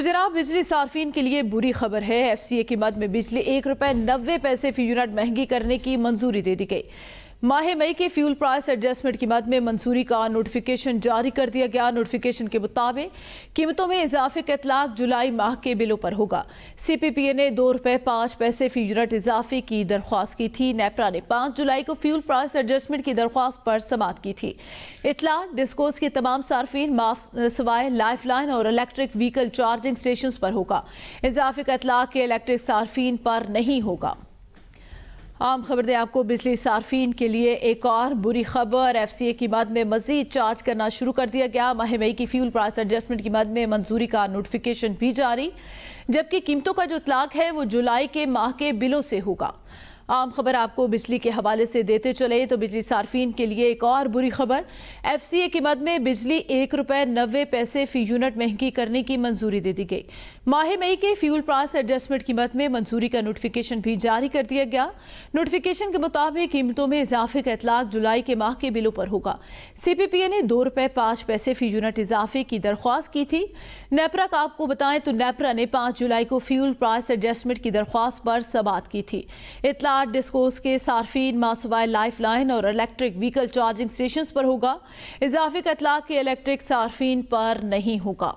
جناب بجلی صارفین کے لیے بری خبر ہے۔ ایف سی اے کی مد میں بجلی ₹1.90 فی یونٹ مہنگی کرنے کی منظوری دے دی گئی۔ ماہ مئی کے فیول پرائس ایڈجسٹمنٹ کی مد میں منظوری کا نوٹیفیکیشن جاری کر دیا گیا۔ نوٹیفیکیشن کے مطابق قیمتوں میں اضافے کا اطلاق جولائی ماہ کے بلوں پر ہوگا۔ سی پی پی اے نے ₹2.05 فی یونٹ اضافے کی درخواست کی تھی۔ نیپرا نے 5 جولائی کو فیول پرائس ایڈجسٹمنٹ کی درخواست پر سماعت کی تھی۔ اطلاع ڈسکوز کے تمام صارفین سوائے لائف لائن اور الیکٹرک وہیکل چارجنگ اسٹیشنز پر ہوگا۔ اضافے کا اطلاق کے الیکٹرک صارفین پر نہیں ہوگا۔ عام خبر دیں آپ کو، بجلی صارفین کے لیے ایک اور بری خبر۔ ایف سی اے کی مد میں مزید چارج کرنا شروع کر دیا گیا۔ ماہ مئی کی فیول پرائس ایڈجسٹمنٹ کی مد میں منظوری کا نوٹیفیکیشن بھی جاری، جبکہ قیمتوں کا جو اطلاق ہے وہ جولائی کے ماہ کے بلوں سے ہوگا۔ عام خبر آپ کو بجلی کے حوالے سے دیتے چلے تو بجلی صارفین کے لیے ایک اور بری خبر۔ ایف سی اے کی مد میں بجلی ₹1.90 فی یونٹ مہنگی کرنے کی منظوری دے دی گئی۔ ماہ مئی کے فیول پرائس ایڈجسٹمنٹ کی مد میں منظوری کا نوٹیفیکیشن بھی جاری کر دیا گیا۔ نوٹیفیکیشن کے مطابق قیمتوں میں اضافے کا اطلاق جولائی کے ماہ کے بلوں پر ہوگا۔ سی پی پی اے نے ₹2.05 فی یونٹ اضافے کی درخواست کی تھی۔ نیپرا کا آپ کو بتائیں تو نیپرا نے 5 جولائی کو فیول پرائس ایڈجسٹمنٹ کی درخواست پر سماعت کی تھی۔ اطلاع ڈسکوز کے صارفین ماسوائے لائف لائن اور الیکٹرک وہیکل چارجنگ اسٹیشنز پر ہوگا۔ اضافے کا اطلاق کے الیکٹرک صارفین پر نہیں ہوگا۔